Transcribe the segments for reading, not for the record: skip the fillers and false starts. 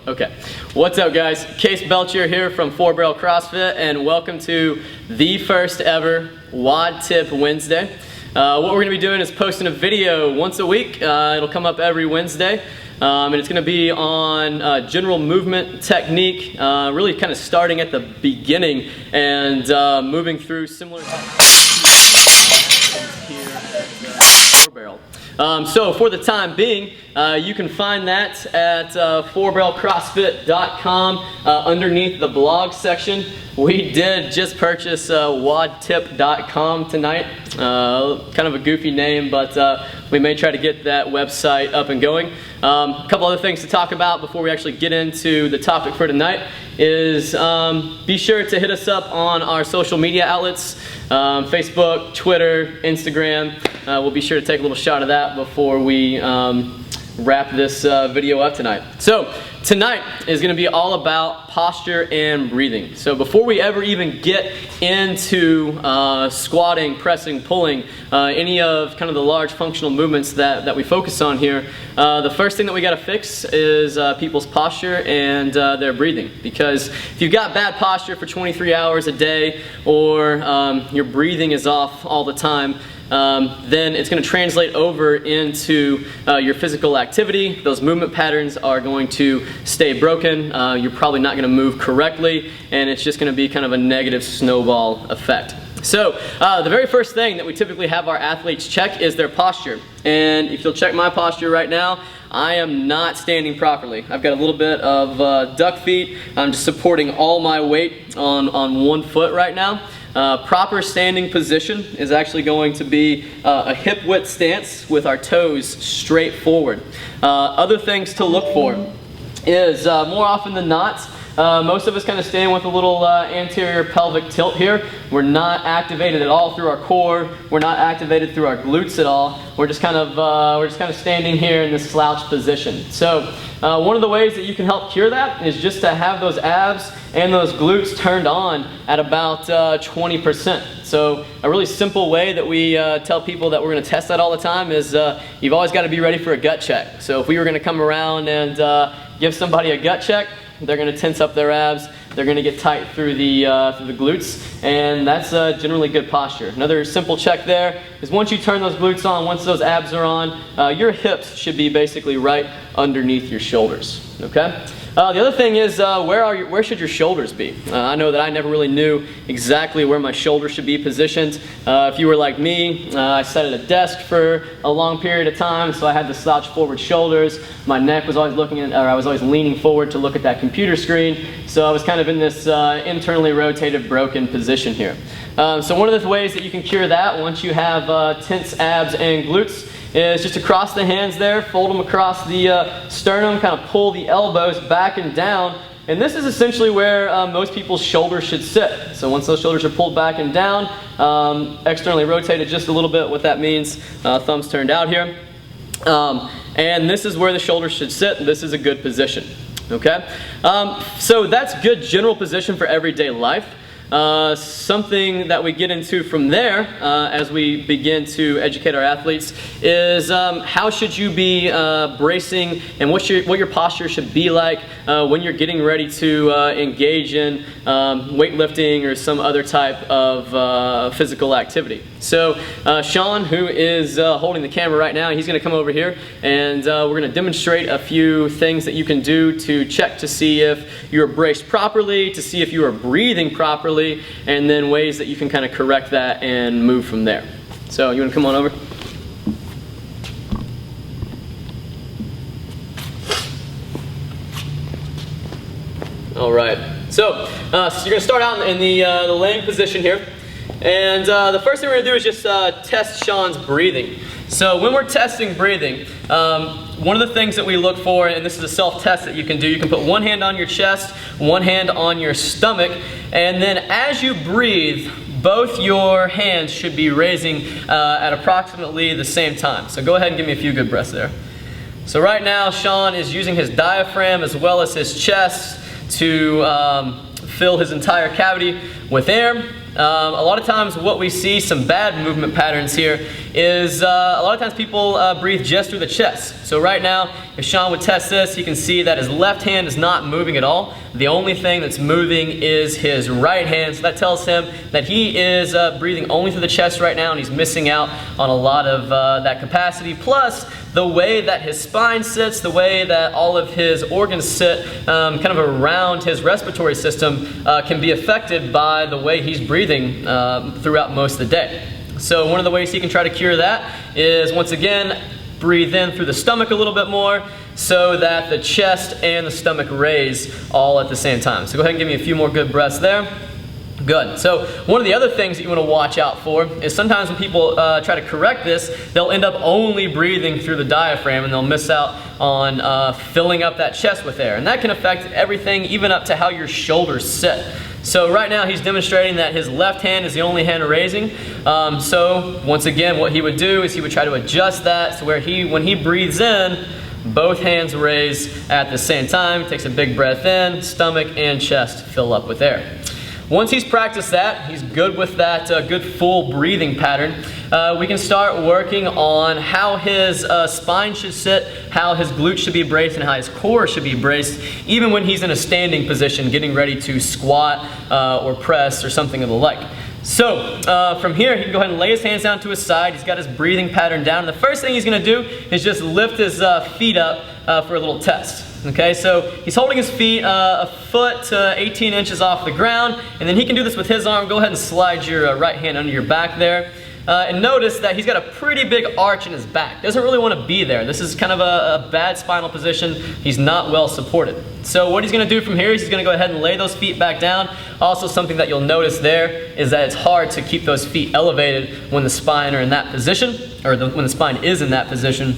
Okay. What's up, guys? Case Belcher here from Barrel CrossFit, and welcome to the first ever WOD Tip Wednesday. What we're going to be doing is posting a video once a week. It'll come up every Wednesday, and it's going to be on general movement technique, really kind of starting at the beginning and moving through similar here at Barrel. So for the time being, you can find that at barrelcrossfit.com underneath the blog section. We did just purchase wodtip.com tonight. Kind of a goofy name, but we may try to get that website up and going. A couple other things to talk about before we actually get into the topic for tonight is be sure to hit us up on our social media outlets, Facebook, Twitter, Instagram. We'll be sure to take a little shot of that before we wrap this video up tonight. So tonight is going to be all about posture and breathing. So before we ever even get into squatting, pressing, pulling, any of kind of the large functional movements that we focus on here, the first thing that we got to fix is people's posture and their breathing. Because if you've got bad posture for 23 hours a day, or your breathing is off all the time, then it's going to translate over into your physical activity. Those movement patterns are going to stay broken. You're probably not going to move correctly, and it's just going to be kind of a negative snowball effect. So the very first thing that we typically have our athletes check is their posture. And if you'll check my posture right now, I am not standing properly. I've got a little bit of duck feet. I'm just supporting all my weight on one foot right now. Proper standing position is actually going to be a hip width stance with our toes straight forward. Other things to look for is more often than not, most of us kind of stand with a little anterior pelvic tilt here. We're not activated at all through our core. We're not activated through our glutes at all. We're just kind of standing here in this slouch position. So one of the ways that you can help cure that is just to have those abs and those glutes turned on at about 20%. So a really simple way that we tell people that we're going to test that all the time is you've always got to be ready for a gut check. So if we were going to come around and give somebody a gut check, they're going to tense up their abs, they're going to get tight through the glutes, and that's generally good posture. Another simple check there is once you turn those glutes on, once those abs are on, your hips should be basically right underneath your shoulders. Okay? The other thing is where should your shoulders be? I know that I never really knew exactly where my shoulders should be positioned. If you were like me, I sat at a desk for a long period of time, so I had the slouch forward shoulders. My neck was always I was always leaning forward to look at that computer screen, so I was kind of in this internally rotated, broken position here. So one of the ways that you can cure that once you have tense abs and glutes is just to cross the hands there, fold them across the sternum, kind of pull the elbows back and down. And this is essentially where most people's shoulders should sit. So once those shoulders are pulled back and down, externally rotated just a little bit, what that means, thumbs turned out here. And this is where the shoulders should sit. This is a good position. Okay? So that's good general position for everyday life. Something that we get into from there as we begin to educate our athletes is how should you be bracing, and what your posture should be like when you're getting ready to engage in weightlifting or some other type of physical activity. So Sean, who is holding the camera right now, he's going to come over here, and we're going to demonstrate a few things that you can do to check to see if you're braced properly, to see if you are breathing properly, and then ways that you can kind of correct that and move from there. So you want to come on over? All right. So you're going to start out in the laying position here. And the first thing we're going to do is just test Sean's breathing. So when we're testing breathing, one of the things that we look for, and this is a self-test that you can do, you can put one hand on your chest, one hand on your stomach, and then as you breathe, both your hands should be raising at approximately the same time. So go ahead and give me a few good breaths there. So right now, Sean is using his diaphragm as well as his chest to fill his entire cavity with air. A lot of times what we see, some bad movement patterns here, is a lot of times people breathe just through the chest. So right now, if Sean would test this, he can see that his left hand is not moving at all. The only thing that's moving is his right hand. So that tells him that he is breathing only through the chest right now, and he's missing out on a lot of that capacity. Plus, the way that his spine sits, the way that all of his organs sit kind of around his respiratory system can be affected by the way he's breathing throughout most of the day. So one of the ways he can try to cure that is, once again, breathe in through the stomach a little bit more so that the chest and the stomach raise all at the same time. So go ahead and give me a few more good breaths there. Good. So one of the other things that you want to watch out for is sometimes when people try to correct this, they'll end up only breathing through the diaphragm, and they'll miss out on filling up that chest with air. And that can affect everything, even up to how your shoulders sit. So right now he's demonstrating that his left hand is the only hand raising. So once again, what he would do is he would try to adjust that to where when he breathes in, both hands raise at the same time. Takes a big breath in, stomach and chest fill up with air. Once he's practiced that, he's good with that good full breathing pattern, we can start working on how his spine should sit, how his glutes should be braced, and how his core should be braced, even when he's in a standing position, getting ready to squat or press or something of the like. So from here, he can go ahead and lay his hands down to his side. He's got his breathing pattern down. And the first thing he's going to do is just lift his feet up for a little test. Okay, so he's holding his feet a foot to 18 inches off the ground, and then he can do this with his arm. Go ahead and slide your right hand under your back there. And notice that he's got a pretty big arch in his back. Doesn't really want to be there. This is kind of a bad spinal position. He's not well supported. So what he's going to do from here is he's going to go ahead and lay those feet back down. Also, something that you'll notice there is that it's hard to keep those feet elevated when the spine are in that position, or when the spine is in that position.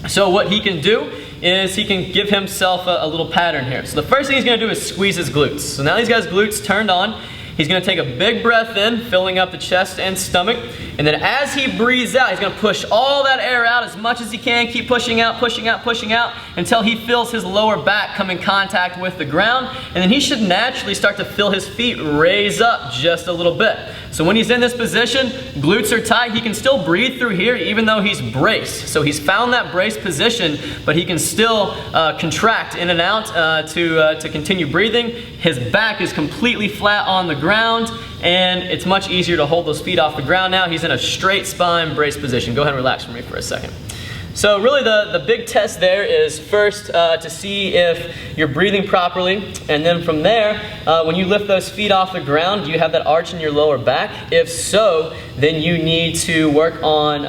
So what he can do is he can give himself a little pattern here. So the first thing he's going to do is squeeze his glutes. So now he's got his glutes turned on. He's going to take a big breath in, filling up the chest and stomach. And then as he breathes out, he's going to push all that air out as much as he can. Keep pushing out, pushing out, pushing out until he feels his lower back come in contact with the ground. And then he should naturally start to feel his feet raise up just a little bit. So when he's in this position, glutes are tight. He can still breathe through here even though he's braced. So he's found that braced position, but he can still contract in and out to continue breathing. His back is completely flat on the ground, and it's much easier to hold those feet off the ground now. He's in a straight spine braced position. Go ahead and relax for me for a second. So really the big test there is first to see if you're breathing properly, and then from there, when you lift those feet off the ground, do you have that arch in your lower back? If so, then you need to work on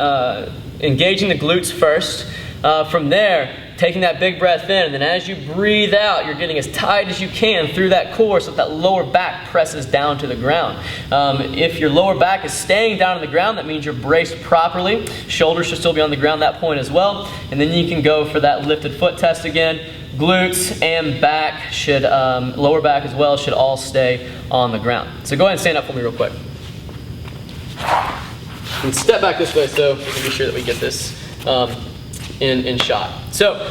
engaging the glutes first. From there, taking that big breath in, and then as you breathe out, you're getting as tight as you can through that core so that lower back presses down to the ground. If your lower back is staying down on the ground, that means you're braced properly. Shoulders should still be on the ground at that point as well. And then you can go for that lifted foot test again. Glutes and back should, lower back as well, should all stay on the ground. So go ahead and stand up for me real quick. And step back this way so we can be sure that we get this in shot. So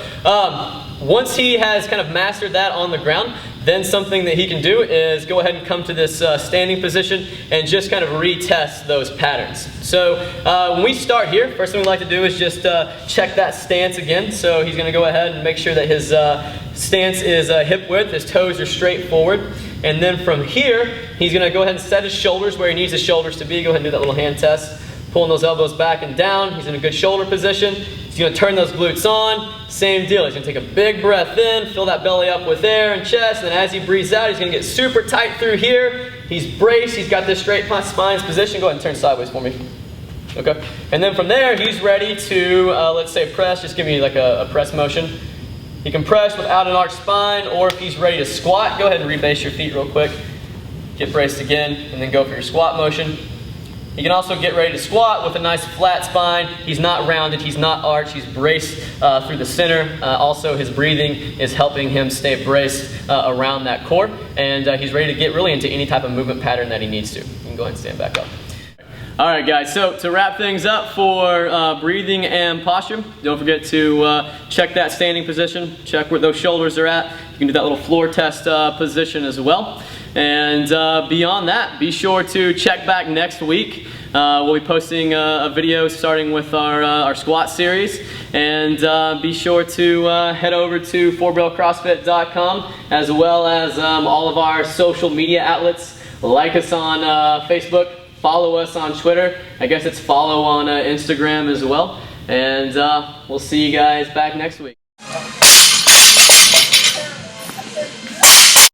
once he has kind of mastered that on the ground, then something that he can do is go ahead and come to this standing position and just kind of retest those patterns. So when we start here, first thing we like to do is just check that stance again. So he's going to go ahead and make sure that his stance is hip width, his toes are straight forward. And then from here, he's going to go ahead and set his shoulders where he needs his shoulders to be. Go ahead and do that little hand test. Pulling those elbows back and down. He's in a good shoulder position. He's going to turn those glutes on. Same deal. He's going to take a big breath in, fill that belly up with air and chest. And then as he breathes out, he's going to get super tight through here. He's braced. He's got this straight spine's position. Go ahead and turn sideways for me. Okay. And then from there, he's ready to, let's say, press. Just give me like a press motion. He can press without an arched spine, or if he's ready to squat, go ahead and rebase your feet real quick. Get braced again, and then go for your squat motion. He can also get ready to squat with a nice flat spine. He's not rounded, he's not arched, he's braced through the center. Also, his breathing is helping him stay braced around that core. And he's ready to get really into any type of movement pattern that he needs to. You can go ahead and stand back up. All right, guys, so to wrap things up for breathing and posture, don't forget to check that standing position, check where those shoulders are at. You can do that little floor test position as well. And beyond that, be sure to check back next week. We'll be posting a video starting with our squat series. And be sure to head over to forbarrelcrossfit.com, as well as all of our social media outlets. Like us on Facebook, follow us on Twitter. I guess it's follow on Instagram as well. And we'll see you guys back next week.